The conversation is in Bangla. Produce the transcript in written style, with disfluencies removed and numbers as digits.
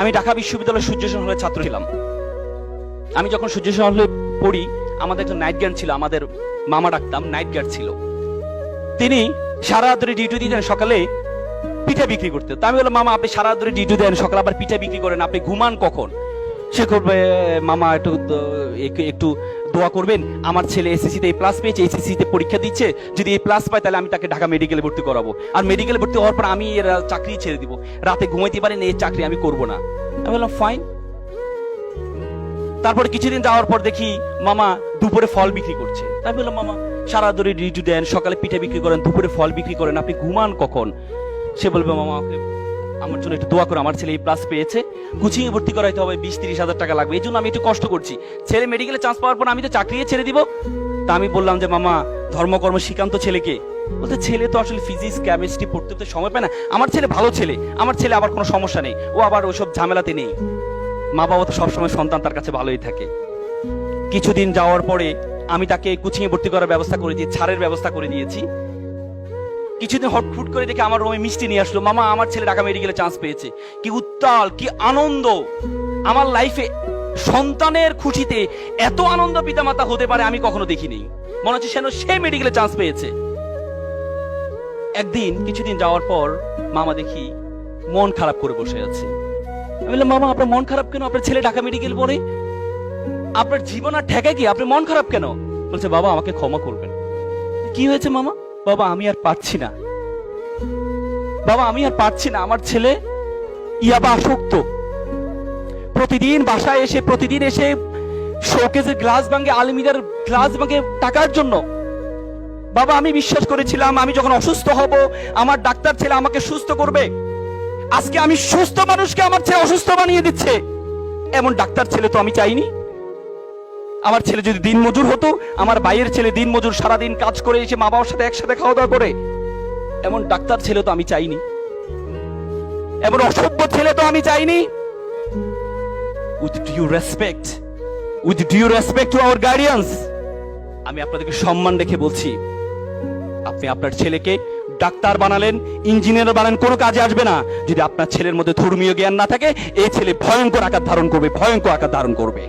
আমি ঢাকা বিশ্ববিদ্যালয়ের সূর্যসেন হলের ছাত্র ছিলাম। আমি যখন সূর্যসেন হলে পড়ি, আমাদের একজন নাইট গার্ড ছিল, আমাদের মামা ডাকতাম, নাইট গার্ড ছিল। তিনি সারা রাত ধরে ডিউটি দিতেন, সকালে পিঠা বিক্রি করতেন। তো আমি বললাম, মামা আপনি সারা রাত ধরে ডিউটি দেন, সকালে আবার পিঠা বিক্রি করেন, আপনি ঘুমান কখন? সে করবে, মামা একটু একটু দোয়া করবেন, আমার ছেলে এসএসসিতে এই প্লাস পেয়েছে, এসএসসিতে পরীক্ষা দিচ্ছে, যদি এই প্লাস পায় তাহলে আমি তাকে ঢাকা মেডিকেলে ভর্তি করাবো, আর মেডিকেলে ভর্তি হওয়ার পর আমি এর চাকরি ছেড়ে দিব, রাতে ঘুমাইতে পারেন, এই চাকরি আমি করব না। আমি বললাম ফাইন। তারপরে কিছুদিন যাওয়ার পর দেখি মামা দুপুরে ফল বিক্রি করছে। তাই বললাম, মামা সারা ধরে ডিউটি দেন, সকালে পিঠা বিক্রি করেন, দুপুরে ফল বিক্রি করেন, আপনি ঘুমান কখন? সে বলবে, মামা আমার জন্য একটু দোয়া করো, আমার ছেলে এই প্লাস পেয়েছে, কোচিংয়ে ভর্তি করাইতে হবে, 20-30 হাজার টাকা লাগবে, এই জন্য আমি একটু কষ্ট করছি, ছেলে মেডিকেলে চান্স পাওয়ার পর আমি তো চাকরি ছেড়ে দিব। তা আমি বললাম যে, মামা ধর্মকর্ম শিখান্ত ছেলেকে। বলতে, ছেলে তো আসলে ফিজিক্স কেমিস্ট্রি পড়তে সময় পায় না, আমার ছেলে ভালো ছেলে, আমার ছেলে আবার কোনো সমস্যা নেই, ও আবার ওইসব ঝামেলাতে নেই। মা বাবা তো সবসময় সন্তান তার কাছে ভালোই থাকে। কিছুদিন যাওয়ার পরে আমি তাকে কোচিংয়ে ভর্তি করার ব্যবস্থা করে দিয়েছি, ছাড়ের ব্যবস্থা করে দিয়েছি। কিছুদিন হটফুট করে দেখে আমার রুমে মিষ্টি নিয়ে আসলো, মামা আমার ছেলে ঢাকা মেডিকেলে চান্স পেয়েছে। কি উত্তাল, কি আনন্দ! আমার লাইফে সন্তানের খুশিতে এত আনন্দ পিতামাতা হতে পারে আমি কখনো দেখিনি। মনে হচ্ছে যেন সে মেডিকেলে চান্স পেয়েছে। একদিন কিছুদিন যাওয়ার পর মামা দেখি মন খারাপ করে বসে আছে। আমি বললাম, মামা আপনার মন খারাপ কেন? আপনার ছেলে ঢাকা মেডিকেল পড়ে, আপনার জীবন আর ঠেকায় কি, আপনি মন খারাপ কেন? বলছে, বাবা আমাকে ক্ষমা করবেন। কি হয়েছে মামা? বাবা আমি আর পারছি না, বাবা আমি আর পারছি না, আমার ছেলে ইয়াবা আসক্ত, প্রতিদিন বাসায় এসে শোকেজের গ্লাস ভাঙে, আলমিরার গ্লাস ভাঙে টাকার জন্য। বাবা আমি বিশ্বাস করেছিলাম আমি যখন অসুস্থ হব আমার ডাক্তার ছেলে আমাকে সুস্থ করবে, আজকে আমি সুস্থ মানুষকে আমার ছেলে অসুস্থ বানিয়ে দিচ্ছে। এমন ডাক্তার ছেলে তো আমি চাইনি। আমার ছেলে যদি দিন মজুর হতো, আমার ভাইয়ের ছেলে দিন মজুর, সারাদিন কাজ করে এসে মা বাবার সাথে একসাথে খাওয়া দাওয়া করে, এমন ডাক্তার ছেলে তো আমি চাইনি, এমন অসভ্য ছেলে তো আমি চাইনি। With due respect to our guardians, আমি আপনাদেরকে সম্মান রেখে বলছি, আপনি আপনার ছেলেকে ডাক্তার বানালেন, ইঞ্জিনিয়ার বানালেন, কোনো কাজে আসবে না যদি আপনার ছেলের মধ্যে ধর্মীয় জ্ঞান না থাকে। এই ছেলে ভয়ঙ্কর আকার ধারণ করবে, ভয়ঙ্কর আকার ধারণ করবে।